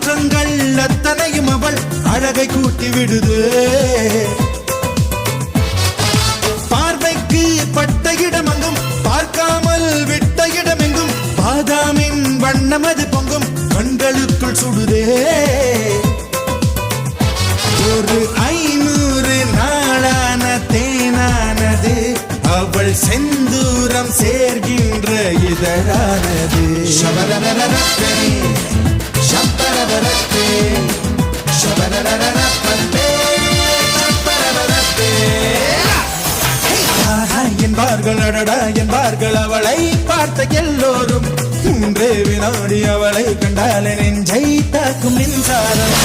மாற்றங்கள் அத்தனையும் அவள் அழகை கூட்டி விடுது. பார்வைக்கு பட்ட இடமெங்கும் பார்க்காமல் விட்ட இடமெங்கும் பாதாமின் வண்ணமது பொங்கும் கண்களுக்குள் சுடுதே. ஒரு 500 நாளான தேனானது அவள் செந்தூரம் சேர்கின்ற இதழானது. ஷபரரரரப்பே ஷப்பரரரப்பே ஷபரரரரப்பே ஷப்பரரரப்பே. என்பார்கள் அடடா என்பார்கள் அவளை பார்த்த எல்லோரும். 3 வினாடி அவளை கண்டாலே நெஞ்சை தாக்கும் மின்சாரம்.